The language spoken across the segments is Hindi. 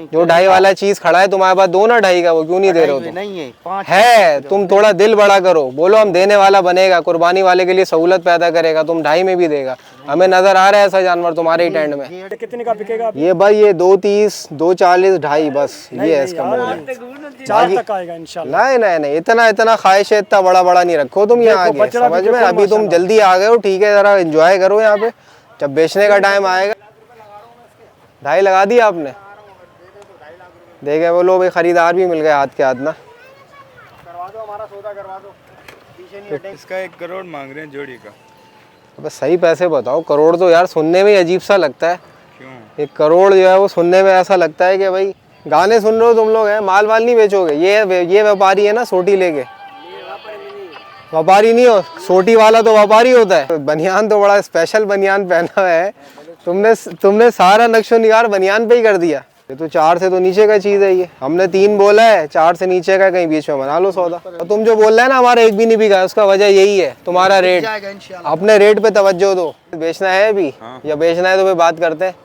जो 2.5 वाला चीज खड़ा है तुम्हारे पास, दो ना 2.5 का, वो क्यों नहीं दे रहे हो तुम? नहीं है 5 है, तुम थोड़ा दिल बड़ा करो, बोलो हम देने वाला बनेगा, कुर्बानी वाले के लिए सहूलत पैदा करेगा, तुम 2.5 में भी देगा। हमें नजर आ रहा है ऐसा जानवर तुम्हारे ही टेंट में। कितने का बिकेगा? ये भाई ये 2.30, 2.40, 2.5 बस ये है इसका मूल्य। 4 तक आएगा इंशाल्लाह। नहीं नहीं नहीं, इतना ख्वाहिश है, इतना बड़ा बड़ा नहीं रखो तुम यहाँ आगे, समझ में? अभी तुम जल्दी आ गए हो, ठीक है, जरा एंजॉय करो यहाँ पे, जब बेचने का टाइम आएगा। 2.5 लगा दिया आपने? देखे बोलो भाई, खरीदार भी मिल गए हाथ के हाथ ना। करवा दो हमारा सौदा, करवा दो, पीछे नहीं हटेंगे। इसका 1 करोड़ मांग रहे हैं जोड़ी का। अब सही पैसे बताओ। करोड़ तो यार सुनने में अजीब सा लगता है। क्यों? 1 करोड़ जो है वो सुनने में ऐसा लगता है कि भाई गाने सुन रहे हो तुम लोग, हैं माल वाल नहीं बेचोगे? ये व्यापारी है ना सोटी लेके? व्यापारी नहीं हो, सोटी वाला तो व्यापारी होता है। बनियान तो बड़ा स्पेशल बनियान पहना हुआ है तुमने सारा नक्शो निगार बनियान पे ही कर दिया। ये तो 4 से तो नीचे का चीज है। ये हमने 3 बोला है, 4 से नीचे का कहीं बीच में बना लो सौदा। तो तुम जो बोल रहे हैं ना हमारा एक भी नहीं बिका, उसका वजह यही है तुम्हारा रेट। अपने रेट पे तवज्जो दो। बेचना है अभी या बेचना है तो फिर बात करते हैं,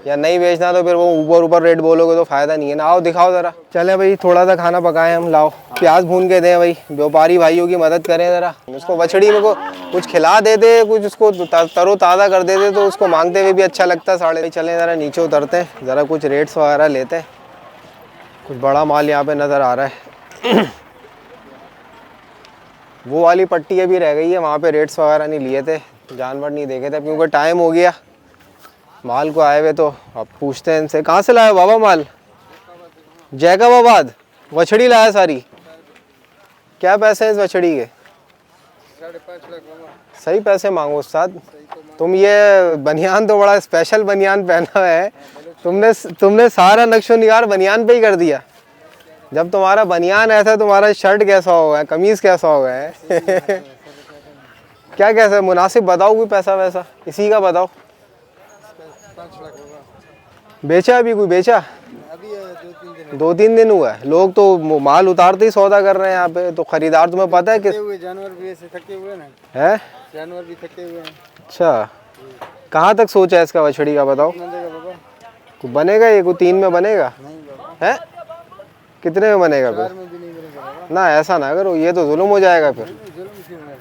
या नहीं बेचना तो फिर वो ऊपर रेट बोलोगे तो फायदा नहीं है ना। आओ दिखाओ जरा। चले भाई थोड़ा सा खाना पकाए हम, लाओ प्याज भून के दें भाई, व्यापारी भाइयों की मदद करें जरा। उसको बछड़ी में को कुछ खिला देते, कुछ उसको तरो ताज़ा कर देते तो उसको मांगते हुए भी अच्छा लगता है। साढ़े चले ज़रा नीचे उतरते हैं, ज़रा कुछ रेट्स वगैरह लेते हैं। कुछ बड़ा माल यहाँ पे नज़र आ रहा है। वो वाली पट्टी अभी रह गई है, वहाँ पे रेट्स वगैरह नहीं लिए थे, जानवर नहीं देखे थे क्योंकि टाइम हो गया माल को आए हुए। तो अब पूछते हैं इनसे, कहाँ से लाए बाबा माल? जैकबाबाद। वछड़ी लाया सारी? क्या पैसे हैं इस वछड़ी के? 5.5 लाख। सही पैसे मांगो उस्ताद। तुम ये बनियान तो बड़ा स्पेशल बनियान पहना हुआ है, तुमने सारा नक्शो निगार बनियान पे ही कर दिया। जब तुम्हारा बनियान ऐसा, तुम्हारा शर्ट कैसा होगा, कमीज कैसा होगा है? क्या कैसा मुनासिब बताओ, कोई पैसा वैसा इसी का बताओ। 5 लाख होगा। बेचा अभी कोई बेचा? अभी 2-3 दिन हुआ है। लोग तो माल उतारते ही सौदा कर रहे हैं यहाँ पे। तो खरीदार तुम्हें पता है कि जानवर भी ऐसे थके हुए ना है? जानवर भी थके हुए हैं। अच्छा, कहाँ तक सोचा है इसका वछड़ी का बताओ? बाबा कोई बनेगा ये? कोई 3 में बनेगा? नहीं बाबा, है? कितने में बनेगा 4 फिर? में भी नहीं मिलेगा बाबा। ना ऐसा ना करो, ये तो जुल्म हो जाएगा फिर। जुल्म क्यों है?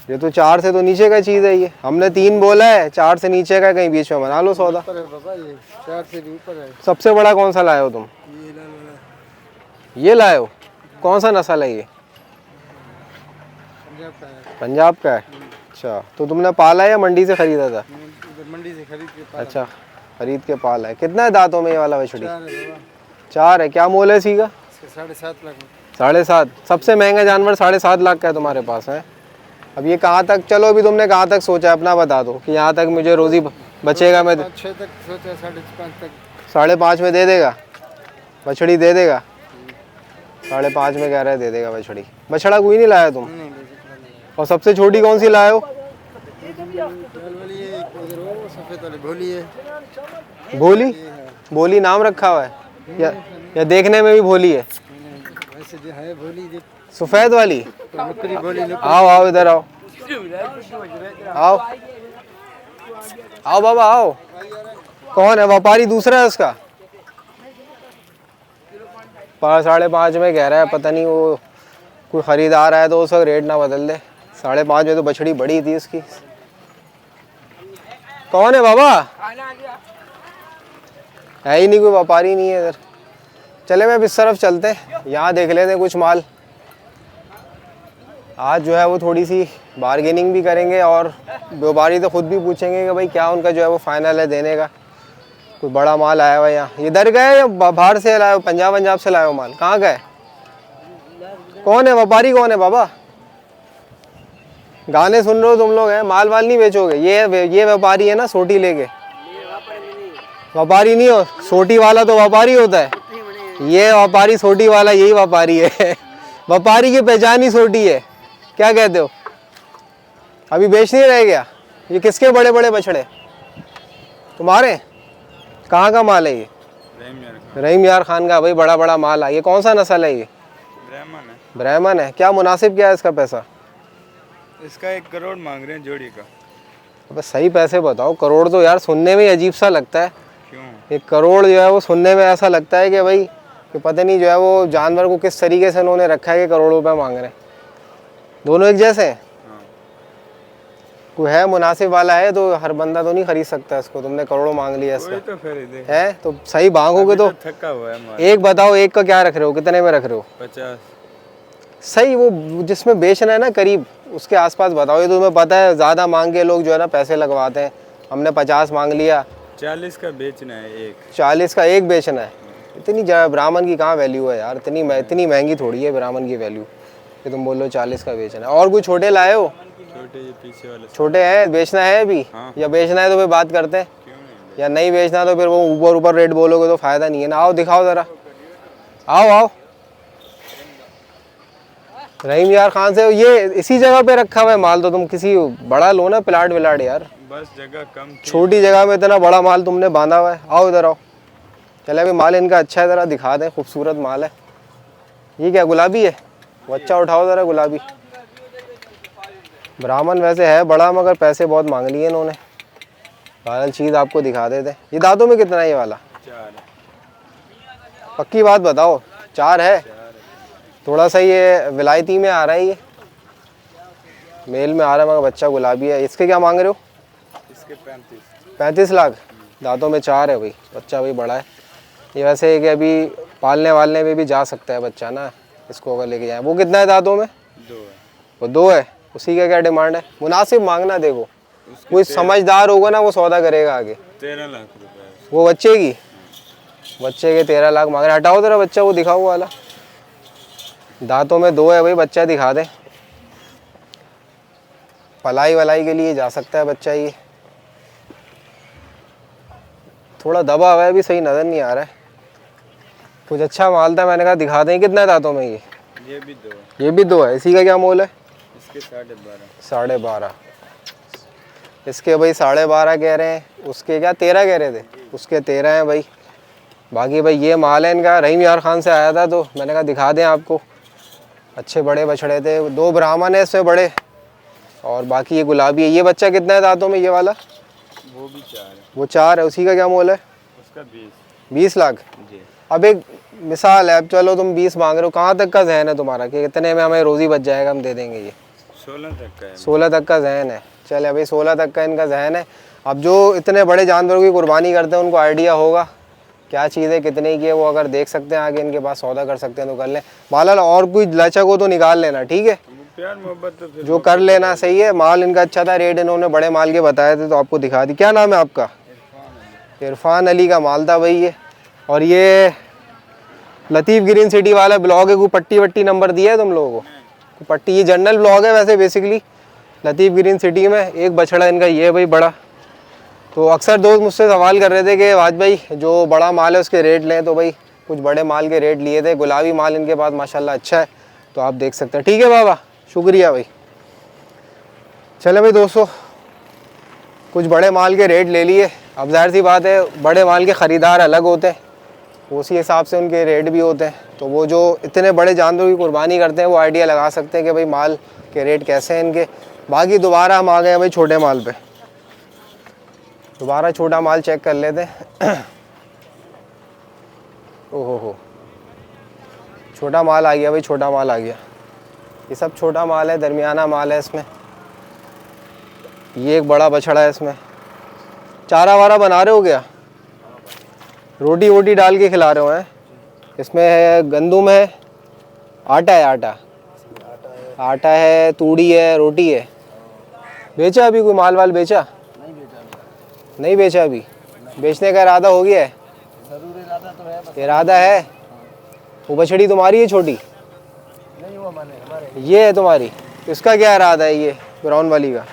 ये तो 4 से तो नीचे का चीज़ है। ये हमने 3 बोला है, 4 से नीचे का कहीं बीच में बना लो सौदा। ऊपर है बाबा, ये 4 से भी ऊपर है। सबसे बड़ा कौन सा लाए हो तुम? ये लाल वाला ये लाए हो? कौन सा नस्ल है ये? पंजाब का है। पंजाब का है? अच्छा, तो तुमने पाला है या मंडी से खरीदा था? इधर मंडी से खरीद के पाला। अच्छा, खरीद के पाला है। कितना है दांतों में ये वाला वछड़ी? 4 है बाबा। 4 है। क्या मोल है इसी का? इसके 7.5 लाख। 7.5? सबसे महंगा जानवर 7.5 लाख का है तुम्हारे पास है। अब ये कहाँ तक, चलो अभी तुमने कहाँ तक सोचा है अपना बता दो कि यहाँ तक मुझे रोजी बचेगा। मैं 6 तक सोचा, 5.5 तक। 5.5 में दे देगा? बछड़ी दे देगा? 5.5 में कह रहा है दे देगा बछड़ी। बछड़ा कोई नहीं लाया तुम? नहीं और सबसे छोटी कौन सी लाए हो? लाल वाली है, उधर वो सफेद वाली भोली है। भोली? भोली नाम रखा हुआ है या देखने में भी भोली है? वैसे जो है भोली सफेद वाली? तो नुकरी भोली। आओ आओ इधर आओ, आओ आओ बाबा आओ। कौन है व्यापारी? दूसरा है उसका? 5.5 में कह रहा है, पता नहीं वो कोई खरीदार आया तो उसका रेट ना बदल दे। 5.5 में तो बछड़ी बड़ी थी उसकी। कौन है बाबा? है ही नहीं, कोई व्यापारी नहीं है इधर। चले मैं इस तरफ चलते हैं, यहाँ देख लेते हैं कुछ माल। आज जो है वो थोड़ी सी बार्गेनिंग भी करेंगे और व्यापारी तो खुद भी पूछेंगे कि भाई क्या उनका जो है वो फाइनल है देने का। कोई बड़ा माल आया हुआ यहाँ, इधर गए या बाहर से लाए हो? पंजाब से लाए हो माल? कहाँ गए? कौन है व्यापारी? कौन है बाबा? गाने सुन रहे हो तुम लोग, हैं माल वाल नहीं बेचोगे? ये व्यापारी है ना सोटी लेके? व्यापारी नहीं हो, सोटी वाला तो व्यापारी होता है। ये व्यापारी सोटी वाला यही व्यापारी है। व्यापारी की पहचान ही सोटी है। क्या कहते हो? अभी बेच नहीं रह गया? ये किसके बड़े बड़े बछड़े? तुम्हारे? कहाँ का माल है ये? रहीम यार खान का। भाई बड़ा बड़ा माल है। ये कौन सा नस्ल है ये? ब्राह्मण है। ब्राह्मण है। क्या मुनासिब क्या है इसका पैसा? इसका 1 करोड़ मांग रहे हैं जोड़ी का। अब सही पैसे बताओ। करोड़ तो यार सुनने में अजीब सा लगता है। क्यों? 1 करोड़ जो है वो सुनने में ऐसा लगता है कि भाई कि पता नहीं जो है वो जानवर को किस तरीके से उन्होंने रखा है कि करोड़ों रुपए मांग रहे हैं। दोनों एक जैसे हैं? कोई है मुनासिब वाला है तो हर बंदा तो नहीं खरीद सकता इसको। तुमने करोड़ों मांग लिया इसका, तो खरीदे है तो सही मांगोगे तो थका हुआ है माल। एक बताओ, एक का क्या रख रहे हो, कितने में रख रहे हो? 50। सही वो जिसमें बेचना है ना करीब उसके आसपास बताओ। ये तुम्हें पता है ज़्यादा मांग के लोग जो है ना पैसे लगवाते हैं। हमने 50 मांग लिया, 40 का बेचना है एक। 40 का एक बेचना है। इतनी ब्राह्मण की कहाँ वैल्यू है यार, इतनी महंगी थोड़ी है ब्राह्मण की वैल्यू कि तुम बोलो 40 का बेचना है। और कोई छोटे लाए हो? छोटे ये पीछे वाले छोटे हैं, बेचना है अभी? हाँ। या बेचना है तो फिर बात करते हैं, क्यों नहीं? या नहीं बेचना तो फिर वो ऊपर ऊपर रेट बोलोगे तो फ़ायदा नहीं है ना। आओ दिखाओ ज़रा, आओ आओ। रहीम यार खान से ये इसी जगह पे रखा हुआ है माल, तो तुम किसी बड़ा लो ना, प्लाट विलाट यार। बस जगह कम थी। छोटी जगह में इतना बड़ा माल तुमने बांधा हुआ है। आओ इधर आओ। चले अभी माल इनका अच्छा है, ज़रा दिखा दें, खूबसूरत माल है। ये क्या गुलाबी है? बच्चा उठाओ ज़रा गुलाबी। ब्राह्मण वैसे है बड़ा मगर पैसे बहुत मांग लिए इन्होंने। वाला चीज़ आपको दिखा देते। ये दांतों में कितना है ये वाला? 4 पक्की बात बताओ, 4 है? थोड़ा सा ये विलायती में आ रहा है, ये मेल में आ रहा है मगर बच्चा गुलाबी है। इसके क्या मांग रहे हो? इसके 35 लाख। दांतों में 4 है भाई, बच्चा भाई बड़ा है। ये वैसे है कि अभी पालने वालने में भी जा सकता है बच्चा ना, इसको अगर लेके जाए। वो कितना है दांतों में? 2 है। वो 2 है। उसी का क्या डिमांड है? मुनासिब मांगना। देखो कोई समझदार होगा ना वो सौदा करेगा आगे। 13 लाख रुपए। वो बच्चे की, बच्चे के 13 लाख मांग रहे। हटाओ तेरा बच्चा, वो दिखाओ वाला। दांतों में 2 है भाई, बच्चा दिखा दे। पलाई वलाई के लिए जा सकता है बच्चा। ये थोड़ा दबा हुआ है, भी सही नज़र नहीं आ रहा है। कुछ अच्छा माल था, मैंने कहा दिखा दें। कितना है दांतों में? ये भी 2 है। ये भी 2 है। इसी का क्या मोल है? इसके 12.5। 12.5। इसके भाई 12.5 कह रहे हैं, उसके क्या 13 कह रहे थे? उसके 13 हैं भाई। बाकी भाई ये माल है इनका। रहीम यार खान से आया था तो मैंने कहा दिखा दें आपको। अच्छे बड़े बछड़े थे, 2 ब्राह्मण है इसमें बड़े, और बाकी ये गुलाबी है। ये बच्चा कितना है दांतों में ये वाला? वो भी 4 है। वो 4 है। उसी का क्या मोल है? उसका 20 लाख। जी। अब एक मिसाल है, अब चलो तुम 20 मांग रहे हो, कहाँ तक का जहन है तुम्हारा कि इतने में हमें रोज़ी बच जाएगा, हम दे देंगे? ये 16 तक का है। 16 तक का जहन है। चले अभी 16 तक का इनका जहन है। अब जो इतने बड़े जानवरों की कुर्बानी करते हैं उनको आइडिया होगा क्या चीज़ है, कितने की है। वो अगर देख सकते हैं आगे इनके पास सौदा कर सकते हैं तो कर लें। मालाल और कोई लचक हो तो निकाल लेना, ठीक है? प्यार मोहब्बत तो फिर जो कर लेना सही है। माल इनका अच्छा था, रेट इन्होंने बड़े माल के बताए थे तो आपको दिखा दी। क्या नाम है आपका? इरफान अली का माल था भाई ये। और ये लतीफ़ ग्रीन सिटी वाला ब्लॉग है। कोई पट्टी वट्टी नंबर दिया है तुम लोगों को? पट्टी, ये जनरल ब्लॉग है वैसे बेसिकली। लतीफ़ ग्रीन सिटी में एक बछड़ा इनका ये है भाई बड़ा। तो अक्सर दोस्त मुझसे सवाल कर रहे थे कि वाज भाई जो बड़ा माल है उसके रेट लें, तो भाई कुछ बड़े माल के रेट लिए थे। गुलाबी माल इनके पास माशाल्लाह अच्छा है, तो आप देख सकते हैं। ठीक है बाबा, शुक्रिया भाई। चले भाई दोस्तों, कुछ बड़े माल के रेट ले लिए। अब जाहिर सी बात है बड़े माल के ख़रीदार अलग होते हैं, उसी हिसाब से उनके रेट भी होते हैं। तो वो जो इतने बड़े जानवरों की कुर्बानी करते हैं वो आइडिया लगा सकते हैं कि भाई माल के रेट कैसे हैं इनके। बाकी दोबारा हम आ गए भाई छोटे माल पे। दोबारा छोटा माल चेक कर लेते हैं। ओहो हो, छोटा माल आ गया भाई, छोटा माल आ गया। ये सब छोटा माल है, दरमियाना माल है इसमें। ये एक बड़ा बछड़ा है इसमें। चारा वारा बना रहे हो क्या? रोटी वोटी डाल के खिला रहे हो हैं? इसमें है गंदुम है, आटा है, आटा है, तूड़ी है, रोटी है। बेचा अभी कोई माल वाल बेचा? नहीं बेचा अभी। बेचने का इरादा हो गया है? जरूर इरादा तो है। इरादा है। वो बछड़ी तुम्हारी है छोटी? नहीं वो मैंने हमारे ये है तुम्हारी? इसका क्या इरादा है ये ब्राउन वाली का?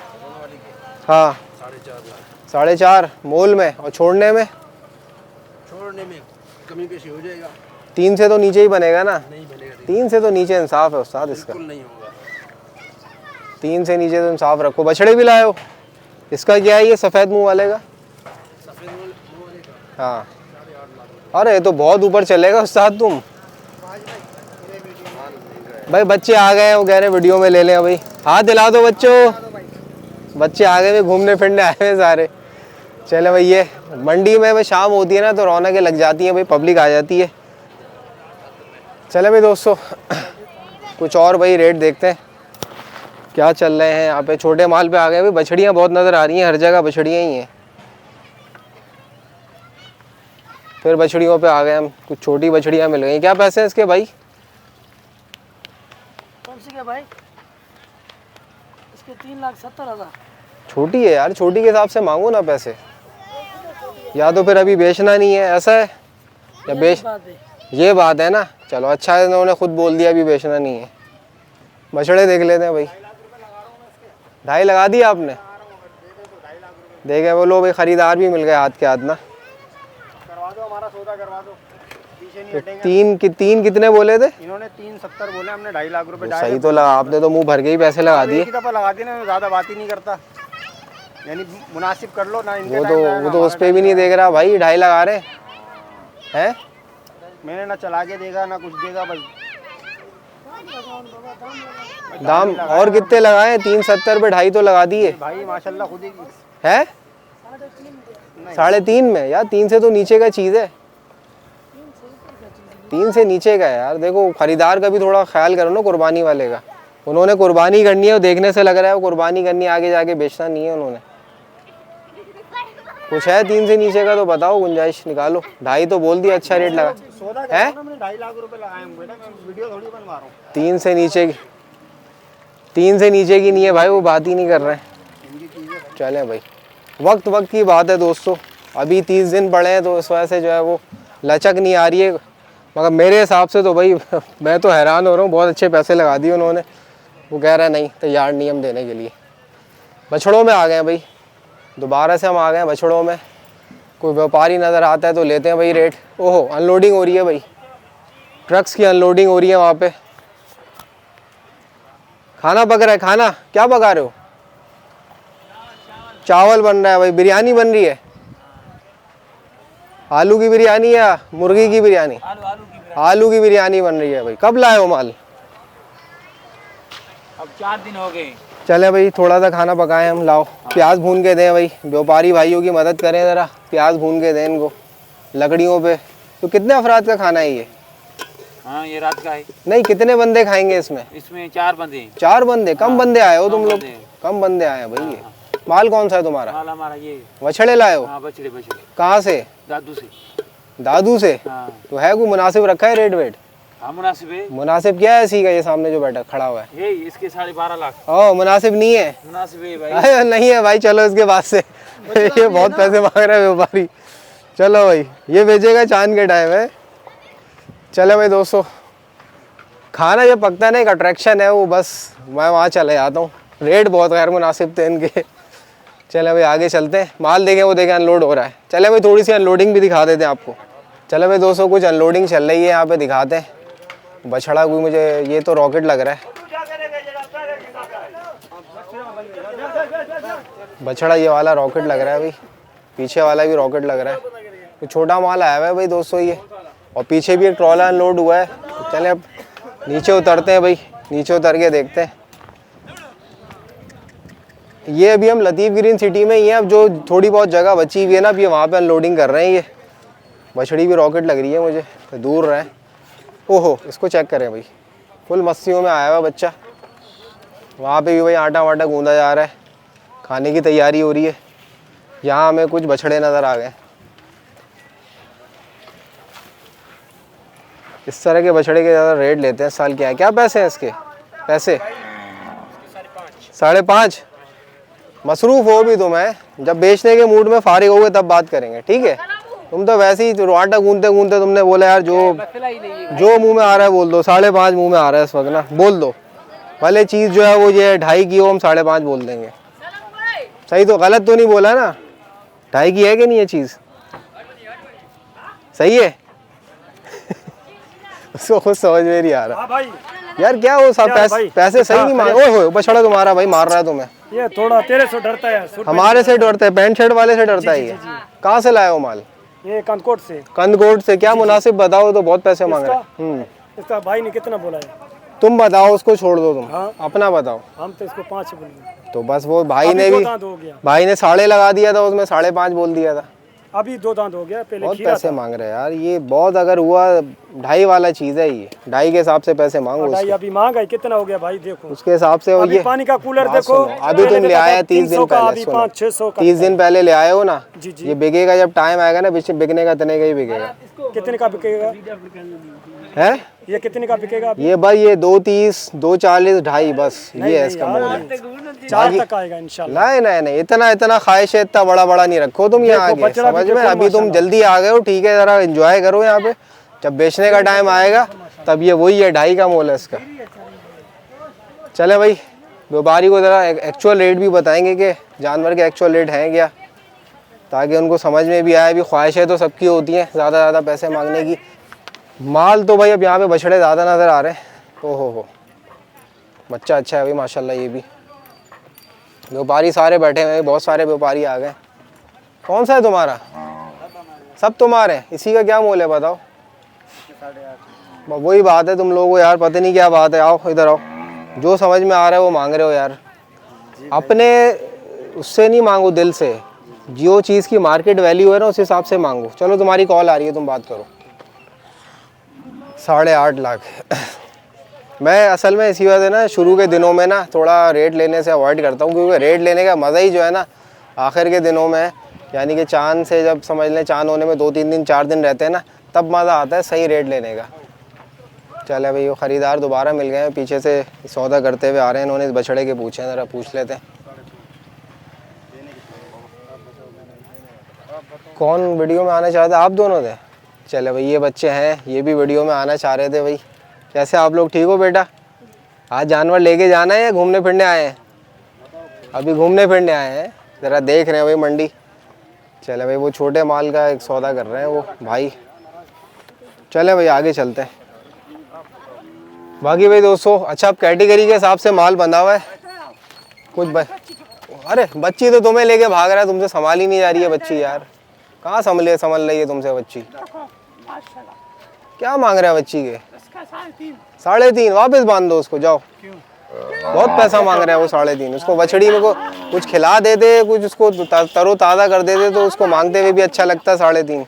हाँ 4.5 लाख। 4.5 मोल में, और छोड़ने में? छोड़ने में कमी पेशी हो जाएगा। 3 से तो नीचे ही बनेगा ना? नहीं बनेगा। 3 से तो नीचे इंसाफ है उस्ताद इसका। बिल्कुल नहीं होगा। 3 से नीचे तो इंसाफ रखो। बछड़े भी लाए हो? इसका क्या है ये सफ़ेद मुंह वाले का? सफेद मुंह वाले का हाँ। अरे ये तो बहुत ऊपर चलेगा उस्ताद तुम। भाई बच्चे आ गए हैं, वो कह रहे हैं वीडियो में ले लें भाई। हाथ दिला दो बच्चों। बच्चे आ गए, घूमने फिरने आए हुए सारे। चले भाई, ये मंडी में भाई शाम होती है ना तो रौनकें लग जाती हैं भाई, पब्लिक आ जाती है। चले भाई दोस्तों, कुछ और भाई रेट देखते हैं क्या चल रहे हैं यहाँ पे। छोटे माल पे आ गए भाई, बछड़ियाँ बहुत नज़र आ रही हैं, हर जगह बछड़ियाँ ही हैं। फिर बछड़ियों पे आ गए हम, कुछ छोटी बछड़ियाँ मिल गई। क्या पैसे हैं इसके भाई? कौन सी के भाई? इसके 3,70,000। छोटी है यार, छोटी के हिसाब से मांगो ना पैसे, या तो फिर अभी बेचना नहीं है ऐसा है, या बेच, ये बात है ना। चलो अच्छा है, इन्होंने खुद बोल दिया अभी बेचना नहीं है। बछड़े देख लेते हैं भाई। 2.5 लगा दिया आपने? देखे वो लो भाई, खरीदार भी मिल गए हाथ के हाथ ना। करवा दो हमारा सौदा, करवा दो, पीछे नहीं हटेंगे। तीन कितने बोले थे इन्होंने 370 बोले, हमने 2.5 लाख रुपए। सही तो लगा, आपने तो मुंह भर के ही पैसे लगा दिए। एक ही दफा लगा दिए ना, ज्यादा बात ही नहीं करता, यानी मुनासिब कर लो ना। इनके वो तो उस पे भी नहीं देख रहा भाई, 2.5 लगा रहे हैं। मैंने ना चला के देगा ना कुछ देगा, बस दाम और कितने लगाए? 370 पे 2.5 तो लगा दिए भाई माशाल्लाह खुद ही है। 3.5 में यार, 3 से तो नीचे का चीज़ है, 3 से नीचे का है यार। देखो खरीदार का भी थोड़ा ख्याल करो ना, कुर्बानी वाले का। उन्होंने कुर्बानी करनी है, वो देखने से लग रहा है वो कुर्बानी करनी है, आगे जाके बेचना नहीं है उन्होंने। कुछ है 3 से नीचे का तो बताओ, गुंजाइश निकालो। 2.5 तो बोल दिया, अच्छा रेट लगा सौदा है। हमने 2.5 लाख रुपए लगाए हैं बेटा, मैं वीडियो थोड़ी बनवा रहा हूँ। 3 से नीचे की, 3 से नीचे की नहीं है भाई, वो बात ही नहीं कर रहे हैं। चलें भाई, वक्त की बात है दोस्तों, अभी 30 दिन पड़े हैं तो इस वजह से जो है वो लचक नहीं आ रही है। मगर मेरे हिसाब से तो भाई मैं तो हैरान हो रहा हूँ, बहुत अच्छे पैसे लगा दिए उन्होंने। वो कह रहा है नहीं, तैयार नहीं हम देने के लिए। बछड़ों में आ गए हैं भाई, दोबारा से हम आ गए हैं बछड़ों में। कोई व्यापारी नज़र आता है तो लेते हैं भाई रेट। ओहो, अनलोडिंग हो रही है भाई, ट्रक्स की अनलोडिंग हो रही है वहाँ पे। खाना पक रहा है, खाना क्या पका रहे हो? चावल बन रहा है भाई, बिरयानी बन रही है। आलू की बिरयानी या मुर्गी की बिरयानी? आलू की बिरयानी बन रही है भाई। कब लाए हो माल? अब 4 दिन हो गए। चले भाई, थोड़ा सा खाना पकाएं हम। लाओ प्याज भून के दें भाई, व्यापारी भाइयों की मदद करें ज़रा, प्याज भून के दें इनको लकड़ियों पे। तो कितने अफराद का खाना है ये? हाँ ये रात का है। नहीं, कितने बंदे खाएंगे इसमें? इसमें 4 बंदे। 4 बंदे? कम बंदे आए हो तुम लोग, बंदे। कम बंदे आए हैं भाई। ये माल कौन सा है तुम्हारा? माल हमारा ये। बछड़े लाए हो? हाँ बछड़े। कहाँ से? दादू से। दादू से? हाँ। तो है कोई मुनासिब रखा है रेट वेट? हाँ मुनासिब है। मुनासिब क्या है इसी का? ये सामने जो बैठा खड़ा हुआ है ये इसके 12.5 लाख। ओ, मुनासिब नहीं है? मुनासिब है भाई। अरे नहीं है भाई, चलो इसके बाद से ये बहुत पैसे मांग रहा है व्यापारी। चलो भाई, ये बेचेगा चांद के टाइम है। चलो भाई दोस्तों, खाना जब पकता है ना, एक अट्रैक्शन है वो, बस मैं वहाँ चले जाता हूँ। रेट बहुत गैर मुनासिब थे इनके। चले भाई आगे चलते हैं, माल देखें, वो देखें अनलोड हो रहा है। चले भाई थोड़ी सी अनलोडिंग भी दिखा देते हैं आपको। चलो भाई दोस्तों, कुछ अनलोडिंग चल रही है यहाँ पे, दिखाते हैं। बछड़ा कोई मुझे, ये तो रॉकेट लग रहा है बछड़ा, ये वाला रॉकेट लग रहा है भाई, पीछे वाला भी रॉकेट लग रहा है। तो छोटा माल आया हुआ है भाई दोस्तों ये, और पीछे भी एक ट्रॉला अनलोड हुआ है। चले अब नीचे उतरते हैं भाई, नीचे उतर के देखते हैं। ये अभी हम लतीफ़ ग्रीन सिटी में ही हैं। अब जो थोड़ी बहुत जगह बची हुई है ना, अब ये वहाँ पे अनलोडिंग कर रहे हैं। ये बछड़ी भी रॉकेट लग रही है मुझे, तो दूर रहे। ओहो, इसको चेक करें भाई, फुल मस्तियों में आया हुआ बच्चा। वहाँ पे भी भाई आटा वाटा गूंदा जा रहा है, खाने की तैयारी हो रही है। यहाँ हमें कुछ बछड़े नज़र आ गए। इस तरह के बछड़े के ज़्यादा रेट लेते हैं इस साल। क्या है, क्या पैसे हैं इसके? पैसे 5.5। मसरूफ़ हो भी तुम है, जब बेचने के मूड में फारिग हो गए तब बात करेंगे, ठीक है? तुम तो वैसे ही आटा गूंदते गूंदते तुमने बोला यार जो मुंह में आ रहा है बोल दो। 5.5 मुंह में आ रहा है इस वक्त ना, बोल दो। भले चीज़ जो है वो ये 2.5 की हो, हम 5.5 बोल देंगे। सही तो, गलत तो नहीं बोला ना? 2.5 की है कि नहीं ये चीज़? सही है? उसको खुद समझ में नहीं आ रहा यार, क्या वो सब पैसे सही नहीं मांगे। ओए बछड़ा तुम्हारा भाई मार रहा है तुम्हें। ये थोड़ा तेरे से डरता है। हमारे से डरता है, पैंट शर्ट वाले से डरता है ये। कहाँ से लाए हो माल? ये कंदकोट से। कंदकोट से? क्या मुनासिब बताओ, तो बहुत पैसे मांग रहे हैं। इसका भाई ने कितना बोला है? तुम बताओ, उसको छोड़ दो तुम। हाँ? अपना बताओ। हम तो इसको 5 बोलेंगे। तो बस वो भाई अभी ने दो भी, दांत हो गया, भाई ने 5.5 लगा दिया था, उसमें 5.5 बोल दिया था। अभी 2 दांत हो गया, पहले बहुत खीरा पैसे था। मांग रहे हैं यार, ये बहुत अगर हुआ 2.5 वाला चीज़ है ये, 2.5 के हिसाब से पैसे मांगो भाई उसको। अभी महंगा है, कितना हो गया भाई देखो। उसके हिसाब से वो अभी ये पानी का कूलर बात देखो, सुनो, अभी तुम ले आए 30 दिन 300 का, पहले, अभी सुनो 500-600 का। 30 दिन पहले ले आए हो ना, जी जी। ये बिकेगा जब टाइम आएगा ना, बिकने का इतने का ही बिकेगा कितने का बिकेगा है। ये, कितने का बिकेगा अभी? ये भाई ये 2.30, 2.40, 2.5 बस ये है इसका यार, मोल। 4 तक आएगा इंशाल्लाह। नहीं नहीं नहीं, इतना ख्वाहिश है, इतना बड़ा बड़ा नहीं रखो तुम यहाँ आगे, बछड़ा भी समझ में। देखो अभी तुम माशाल्लाह। जल्दी आ गए हो, ठीक है, जरा एंजॉय करो यहाँ पे, जब बेचने का टाइम आएगा तब ये वही है, 2.5 का मोल है इसका। चले भाई, व्यापारी को ज़रा एक्चुअल रेट भी बताएंगे कि जानवर के एक्चुअल रेट हैं क्या, ताकि उनको समझ में भी आए। भी ख्वाहिशें तो सबकी होती हैं ज़्यादा पैसे मांगने की। माल तो भाई अब यहाँ पे बछड़े ज़्यादा नज़र आ रहे हैं। हो बच्चा अच्छा है भाई माशाल्लाह। ये भी व्यापारी सारे बैठे हुए हैं, बहुत सारे व्यापारी आ गए। कौन सा है तुम्हारा? सब तुम्हारे हैं। इसी का क्या मोल है बताओ? वही बात है, तुम लोगों को यार पता नहीं क्या बात है। आओ इधर आओ, जो समझ में आ रहा है वो मांग रहे हो यार। अपने उससे नहीं मांगो, दिल से। जो चीज़ की मार्केट वैल्यू है ना, उस हिसाब से मांगो। चलो तुम्हारी कॉल आ रही है, तुम बात करो। 8.5 लाख मैं असल में इसी वजह से ना शुरू के दिनों में ना थोड़ा रेट लेने से अवॉइड करता हूँ, क्योंकि रेट लेने का मज़ा ही जो है ना आखिर के दिनों में है। यानी कि चांद से जब समझ लें चांद होने में 2-3 दिन 4 दिन रहते हैं ना, तब मज़ा आता है सही रेट लेने का। चले भाई, वो ख़रीदार दोबारा मिल गए हैं, पीछे से सौदा करते हुए आ रहे हैं। इन्होंने इस बछड़े के पूछे हैं, ज़रा पूछ लेते हैं। कौन वीडियो में आना चाहते? आप दोनों थे? चले भाई, ये बच्चे हैं, ये भी वीडियो में आना चाह रहे थे भाई। कैसे आप लोग, ठीक हो बेटा? आज जानवर लेके जाना है या घूमने फिरने आए हैं? अभी घूमने फिरने आए हैं, ज़रा देख रहे हैं भाई मंडी। चले भाई, वो छोटे माल का एक सौदा कर रहे हैं वो भाई। चले भाई आगे चलते हैं। बाकी भाई दोस्तों, अच्छा अब कैटेगरी के हिसाब से माल बंधा हुआ है कुछ। अरे बच्ची तो तुम्हें लेके भाग रहा है, तुमसे संभाल ही नहीं जा रही है बच्ची यार। कहाँ संभल रही है तुमसे बच्ची? क्या मांग रहा है बच्ची के? 3.5। वापस बांध दो उसको, जाओ। बहुत पैसा मांग रहा है वो 3.5। उसको बछड़ी में को कुछ खिला देते, कुछ उसको तरो ताज़ा कर देते तो उसको मांगते हुए भी अच्छा लगता है। 3.5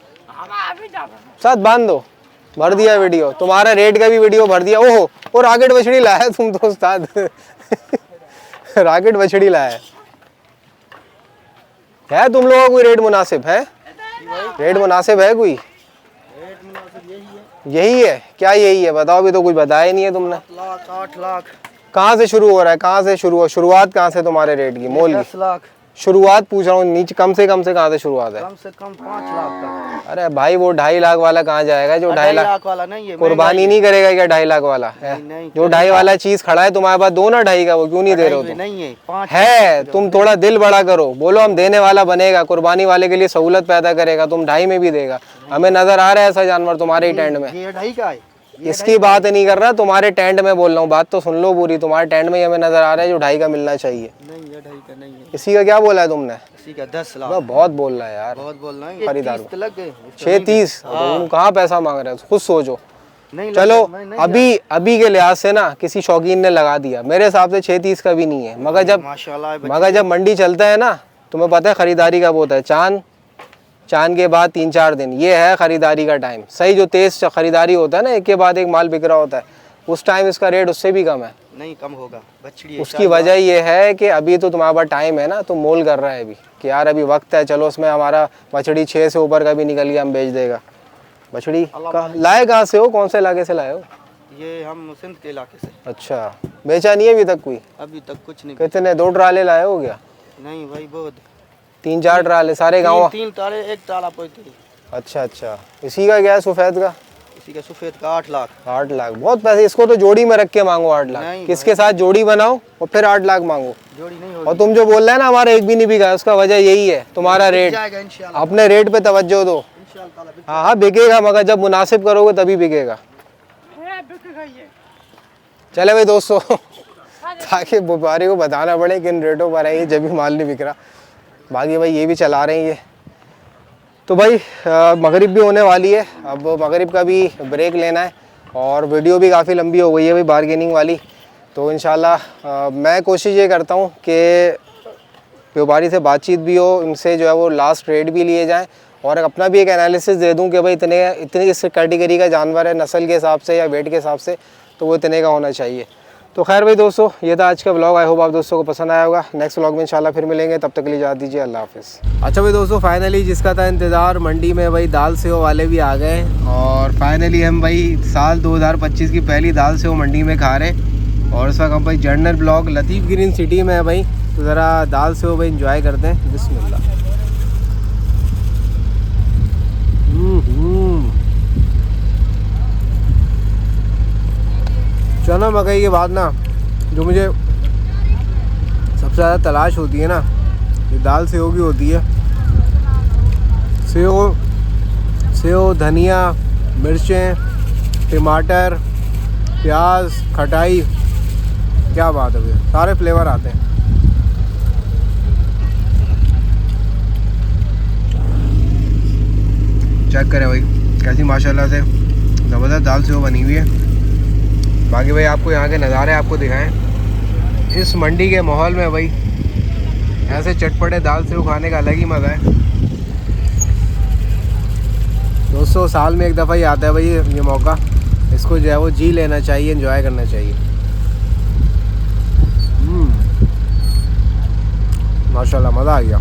साथ बांध दो। भर दिया वीडियो, तुम्हारा रेट का भी वीडियो भर दिया। ओहो, वो रॉकेट बछड़ी लाया तुम तो उस्ताद। रॉकेट बछड़ी लाया है। तुम लोगों का कोई रेट मुनासिब है? रेट मुनासिब है कोई? यही है क्या? यही है, बताओ। अभी तो कुछ बताया नहीं है तुमने। 8 लाख। कहाँ से शुरू हो रहा है? कहाँ से शुरू हो? शुरुआत कहाँ से तुम्हारे रेट की, मोल की? 10 लाख। शुरुआत पूछ रहा हूँ, नीचे कम से कम कहाँ से शुरुआत है? कम से कम 5 लाख तक। अरे भाई, वो 2.5 लाख वाला कहाँ जाएगा? जो 2.5 लाख वाला नहीं है, कुर्बानी नहीं करेगा क्या 2.5 लाख वाला है? नहीं, जो 2.5 वाला चीज खड़ा है तुम्हारे पास, दो ना 2.5 का, वो क्यों नहीं दे रहे हो तुम? नहीं है, 5 है। तुम थोड़ा दिल बड़ा करो, बोलो हम देने वाला बनेगा, कुर्बानी वाले के लिए सहूलत पैदा करेगा। तुम 2.5 में भी देगा। हमें नजर आ रहा है ऐसा जानवर तुम्हारे ही टेंट में। ये 2.5 का है। इसकी बात नहीं कर रहा, तुम्हारे टेंट में बोल रहा हूँ। बात तो सुन लो पूरी। तुम्हारे टेंट में ही हमें नजर आ रहा है जो 2.5 का मिलना चाहिए। नहीं, ये 2.5 का नहीं है। इसी का क्या बोला है तुमने? इसी का 10 लाख। वो बहुत बोल रहा है यार, बहुत बोल रहा है। खरीदार 30 लग गए। 6.30। तुम कहाँ पैसा मांग रहे हो? खुद सोचो। नहीं चलो नहीं, अभी के लिहाज से ना किसी शौकीन ने लगा दिया, मेरे हिसाब से 6.30 का भी नहीं है। मगर जब मंडी चलता है ना, तुम्हें पता है खरीदारी कब होता है? चांद के बाद 3-4 दिन, ये है खरीदारी का टाइम। सही जो तेज खरीदारी होता है ना, एक के बाद एक माल बिक रहा होता है, उस टाइम इसका रेट उससे भी कम है। नहीं, कम होगा। बछड़ी उसकी वजह ये है कि अभी तो तुम्हारे पास टाइम है ना, तो मोल कर रहा है अभी कि यार अभी वक्त है, चलो उसमें हमारा बछड़ी 6 से ऊपर का भी निकल गया, हम बेच देगा। बछड़ी लाए कहाँ से हो? कौन से इलाके से लाए हो? ये हम सिंध के इलाके से। अच्छा, बेचा नहीं है अभी तक कोई? अभी तक कुछ नहीं। कितने? 2 ट्राले लाए हो क्या? नहीं भाई, बहुत। 3-4 ट्राले सारे गाँव? 3 ताले, 1 ताला पोती। अच्छा। इसी का क्या है सफ़ेद का? इसी का सफेद का 8 लाख। 8 लाख बहुत पैसे। इसको तो जोड़ी में रख के मांगो 8 लाख। किसके साथ जोड़ी बनाओ और फिर 8 लाख मांगो। जोड़ी नहीं होगी। और तुम जो बोल रहे हैं ना हमारा एक भी नहीं बिका, उसका वजह यही है तुम्हारा रेट। अपने रेट पे तवज्जो दो। हाँ, बिकेगा, मगर जब मुनासिब करोगे तभी बिकेगा। चले भाई दोस्तों, ताकि व्यापारी को बताना पड़े कि इन रेटों पर है ये, जब भी माल नहीं बिक रहा। बाकी भाई ये भी चला रहे हैं ये। तो भाई मगरिब भी होने वाली है, अब मगरिब का भी ब्रेक लेना है। और वीडियो भी काफ़ी लंबी हो गई है भाई बारगेनिंग वाली। तो इंशाल्लाह मैं कोशिश ये करता हूँ कि व्यापारी से बातचीत भी हो, उनसे जो है वो लास्ट रेट भी लिए जाएँ, और अपना भी एक एनालिसिस दे दूं कि भाई इतने इस कैटेगरी का जानवर है, नस्ल के हिसाब से या वेट के हिसाब से, तो वो इतने का होना चाहिए। तो खैर भाई दोस्तों, ये था आज का व्लॉग। आई होप आप दोस्तों को पसंद आया होगा। नेक्स्ट व्लॉग में इंशाल्लाह फिर मिलेंगे, तब तक के लिए इजाज़त दीजिए। अल्लाह हाफ़िज़। अच्छा भाई दोस्तों, फाइनली जिसका था इंतज़ार, मंडी में भाई दाल सेव वाले भी आ गए, और फाइनली हम भाई साल 2025 की पहली दाल सेव मंडी में खा रहे हैं। और इस वक्त हम भाई जर्नल ब्लॉक लतीफ़ ग्रीन सिटी में है भाई, तो ज़रा दाल सेव भाई इंजॉय करते हैं। बिस्मिल्लाह। चना मकई के बाद ना जो मुझे सबसे ज़्यादा तलाश होती है ना, ये दाल सेव की होती है। सेव, धनिया, मिर्चें, टमाटर, प्याज, खटाई, क्या बात है भैया, सारे फ्लेवर आते हैं। चेक करें भाई कैसी माशाल्लाह से ज़बरदस्त दाल सेव बनी हुई है। बाकी भाई आपको यहाँ के नज़ारे आपको दिखाएं। इस मंडी के माहौल में भाई ऐसे चटपटे दाल सेव खाने का अलग ही मज़ा है दोस्तों। साल में एक दफ़ा ही आता है भाई ये मौका, इसको जो है वो जी लेना चाहिए, एंजॉय करना चाहिए। माशाल्लाह मज़ा आ गया।